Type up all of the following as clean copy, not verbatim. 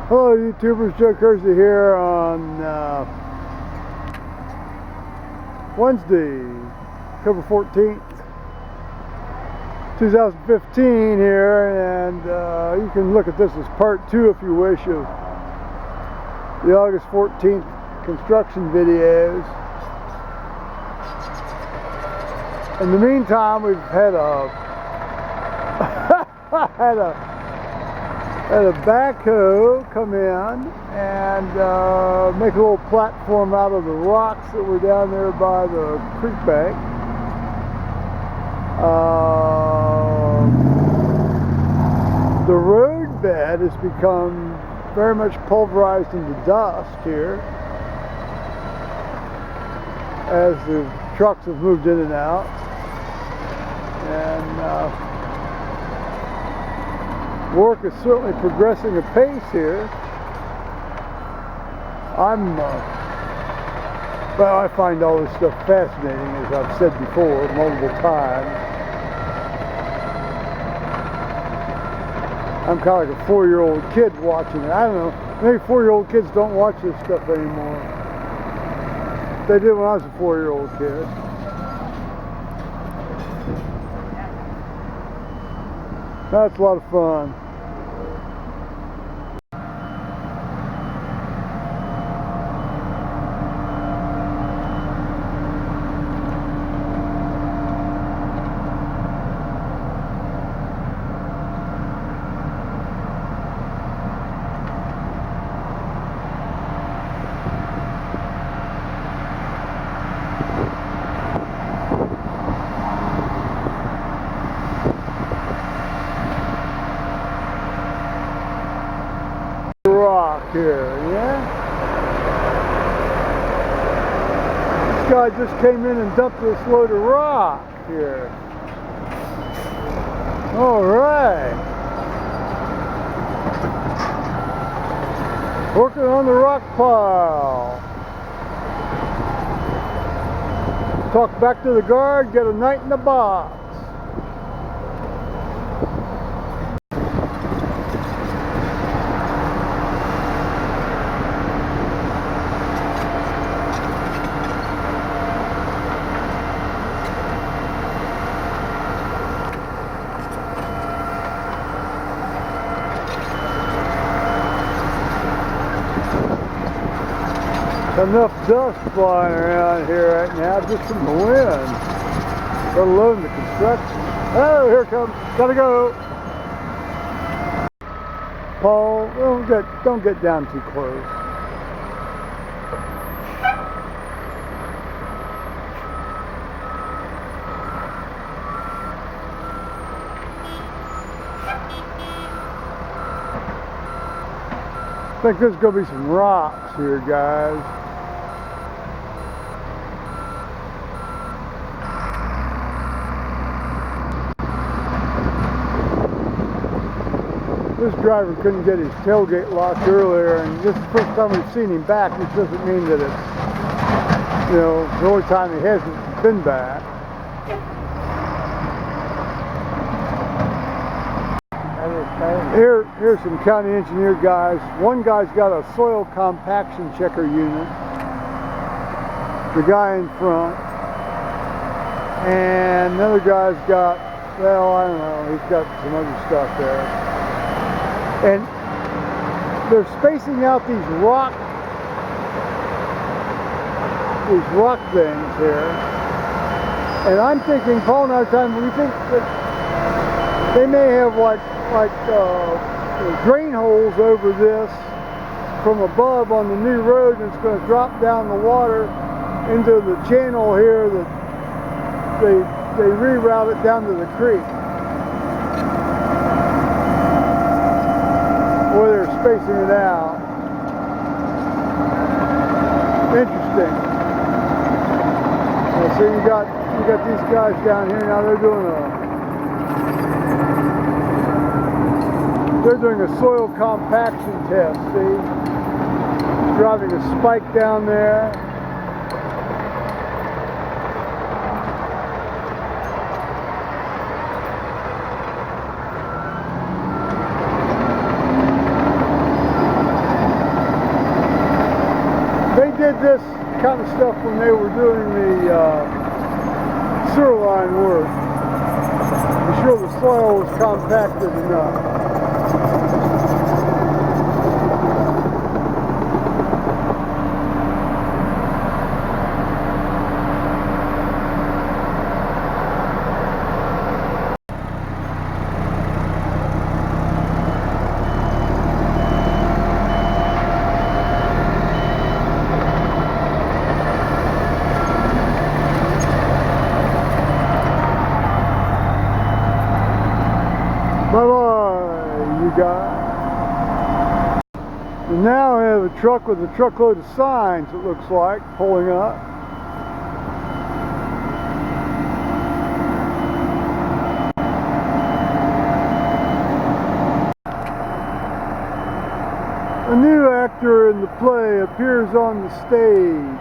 Hello YouTubers, Joe Kersey here on Wednesday, October 14th, 2015 here, and you can look at this as part 2 if you wish of the August 14th construction videos. In the meantime, we've had a had a backhoe come in and make a little platform out of the rocks that were down there by the creek bank. The road bed has become very much pulverized into dust here as the trucks have moved in and out, and work is certainly progressing apace here. Well, I find all this stuff fascinating, as I've said before multiple times. I'm kind of like a 4-year-old kid watching it. I don't know, maybe 4-year-old kids don't watch this stuff anymore. They did when I was a 4-year-old kid. That's a lot of fun. Rock here, yeah? This guy just came in and dumped this load of rock here. Alright. Working on the rock pile. Talk back to the guard, get a night in the box. Enough dust flying around here right now just from the wind, let alone the construction. Oh, here it comes. Gotta go. Paul, don't get down too close. I think there's gonna be some rocks here, guys. This driver couldn't get his tailgate locked earlier, and this is the first time we've seen him back, which doesn't mean that it's, you know, the only time he hasn't been back. Here's some county engineer guys. One guy's got a soil compaction checker unit, the guy in front, and another guy's got, well, I don't know, he's got some other stuff there. And they're spacing out these rock things here. And I'm thinking, Paul and I are talking, we think that they may have like drain holes over this from above on the new road, and it's going to drop down the water into the channel here that they reroute it down to the creek. Where they're spacing it out. Interesting. Now, so you got these guys down here now. They're doing a soil compaction test. See, driving a spike down there. this kind of stuff when they were doing the sewer line work. Be sure the soil was compacted enough. Bye-bye, you guys. And now I have a truck with a truckload of signs, it looks like, pulling up. A new actor in the play appears on the stage.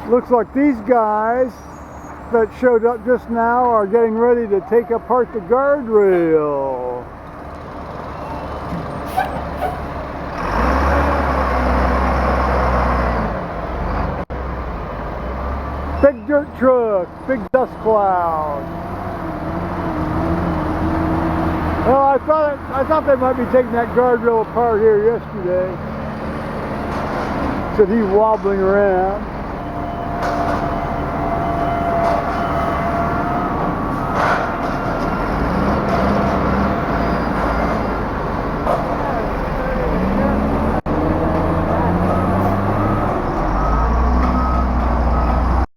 Looks like these guys that showed up just now are getting ready to take apart the guardrail. Big dirt truck, big dust cloud. Well, I thought they might be taking that guardrail apart here yesterday. Said he's wobbling around.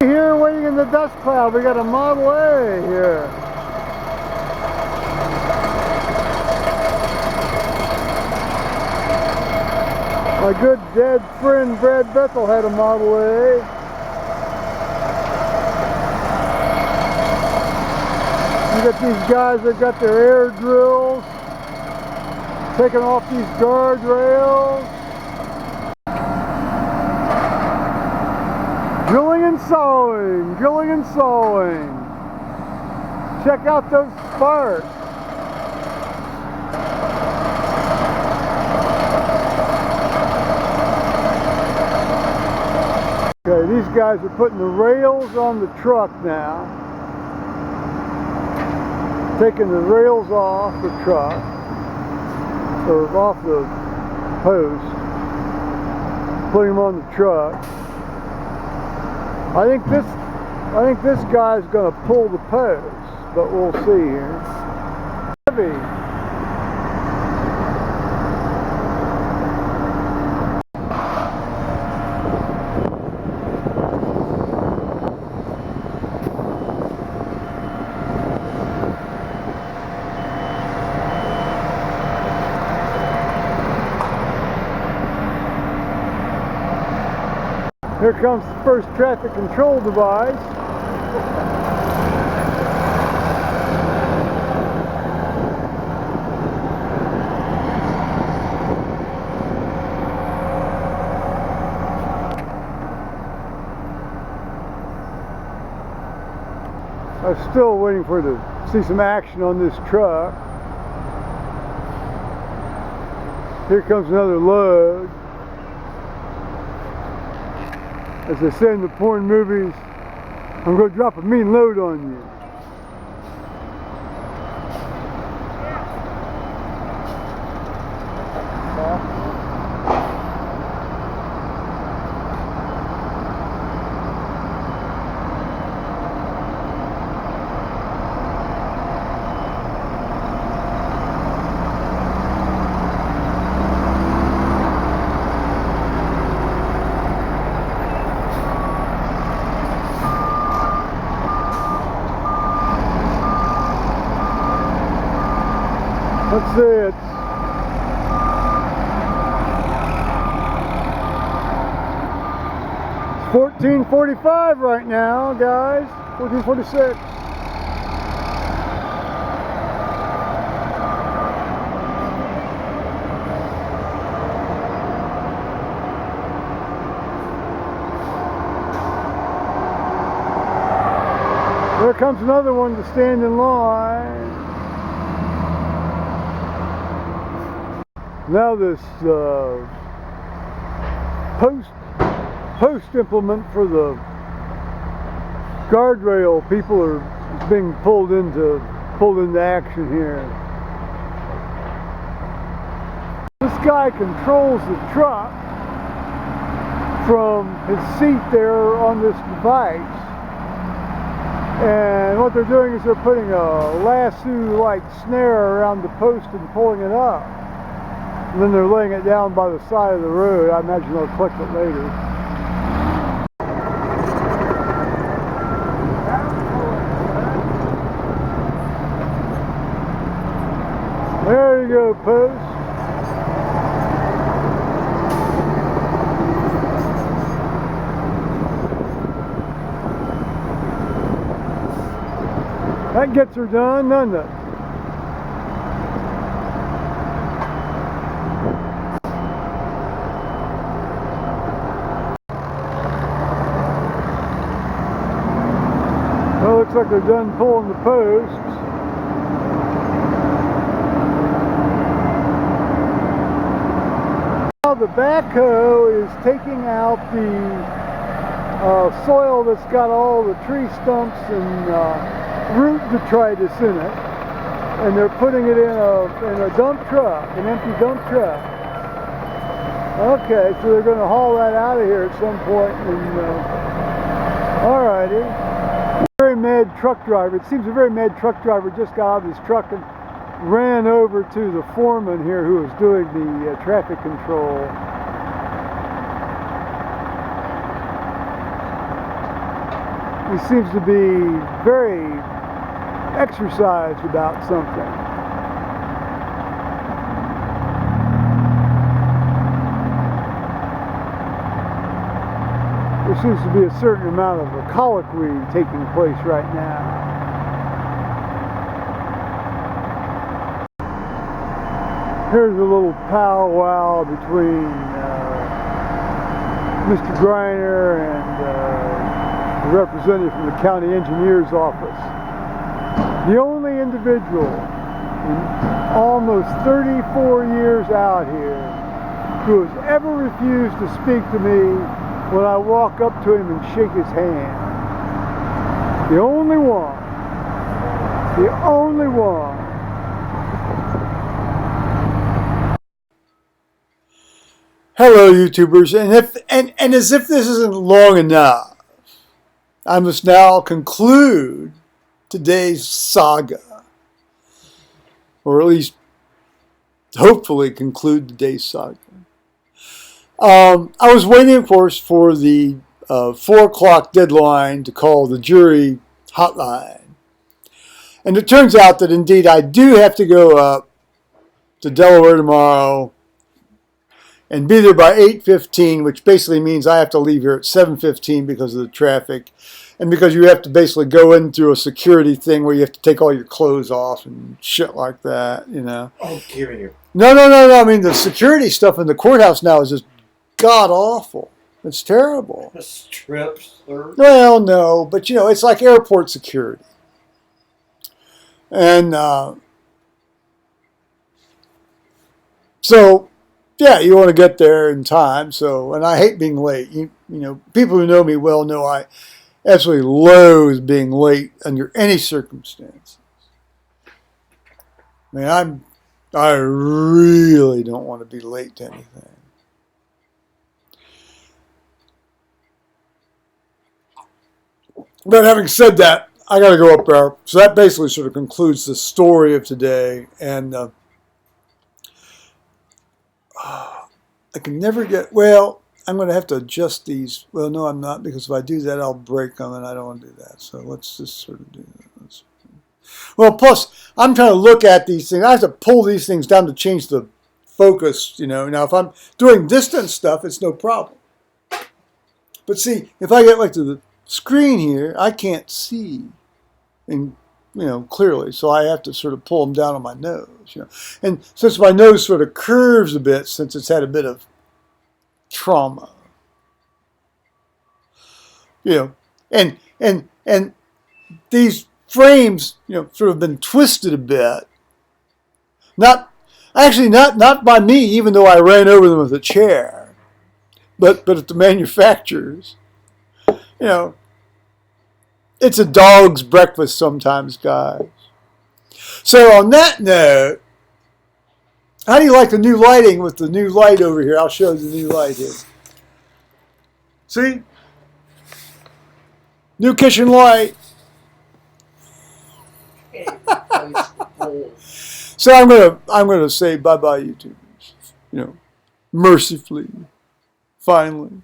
Here waiting in the dust cloud, we got a Model A here. My good dead friend Brad Bethel had a Model A. You got these guys that got their air drills, taking off these guardrails. Drilling and sawing, drilling and sawing. Check out those sparks. Okay, these guys are putting the rails on the truck now. Taking the rails off the truck, or off the post, putting them on the truck. I think this guy's going to pull the post, but we'll see here. Heavy. Here comes the first traffic control device. I'm still waiting for to see some action on this truck. Here comes another load. As they say in the porn movies, I'm going to drop a mean load on you. Let's see it. It's 14:45 right now, guys. 14:46. There comes another one to stand in line. Now this post implement for the guardrail people are being pulled into action here. This guy controls the truck from his seat there on this device. And what they're doing is they're putting a lasso-like snare around the post and pulling it up. And then they're laying it down by the side of the road. I imagine they'll collect it later. There you go, post. That gets her done, doesn't it? Well, looks like they're done pulling the posts. Now the backhoe is taking out the soil that's got all the tree stumps and root detritus in it, and they're putting it in a dump truck, an empty dump truck. Okay, so they're going to haul that out of here at some point. And alrighty, very mad truck driver. It seems a very mad truck driver just got out of his truck and ran over to the foreman here who was doing the traffic control. He seems to be very exercised about something. There seems to be a certain amount of a colloquy taking place right now. Here's a little powwow between Mr. Griner and the representative from the county engineer's office. The only individual in almost 34 years out here who has ever refused to speak to me when I walk up to him and shake his hand. The only one. The only one. Hello, YouTubers, and as if this isn't long enough, I must now conclude today's saga, or at least hopefully conclude today's saga. I was waiting, of course, for the 4 o'clock deadline to call the jury hotline, and it turns out that indeed I do have to go up to Delaware tomorrow and be there by 8:15, which basically means I have to leave here at 7:15 because of the traffic, and because you have to basically go in through a security thing where you have to take all your clothes off and shit like that, you know. Oh, giving you. No. I mean, the security stuff in the courthouse now is just god-awful. It's terrible. Strips, sir. Well, no, but, you know, it's like airport security. And so... yeah, you want to get there in time. So, and I hate being late. You know, people who know me well know I absolutely loathe being late under any circumstances. I mean, I really don't want to be late to anything. But having said that, I got to go up there. So that basically sort of concludes the story of today. And I can never get, well, I'm going to have to adjust these. Well, no, I'm not, because if I do that, I'll break them, and I don't want to do that. So let's just sort of do that. Well, plus, I'm trying to look at these things. I have to pull these things down to change the focus, you know. Now, if I'm doing distance stuff, it's no problem. But see, if I get like to the screen here, I can't see, and you know, clearly. So I have to sort of pull them down on my nose, you know. And since my nose sort of curves a bit, since it's had a bit of trauma, you know, and these frames, you know, sort of been twisted a bit. I Actually, not by me, even though I ran over them with a chair, but at the manufacturers. You know, it's a dog's breakfast sometimes, guys. So on that note, how do you like the new lighting with the new light over here? I'll show you the new light here. See? New kitchen light. So I'm gonna say bye-bye, YouTubers. You know, mercifully, finally.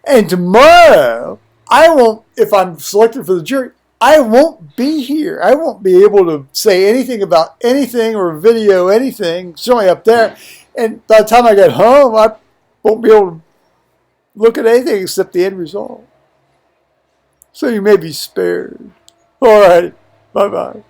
And tomorrow, I won't, if I'm selected for the jury, I won't be here. I won't be able to say anything about anything or video anything, certainly up there. And by the time I get home, I won't be able to look at anything except the end result. So you may be spared. All right. Bye-bye.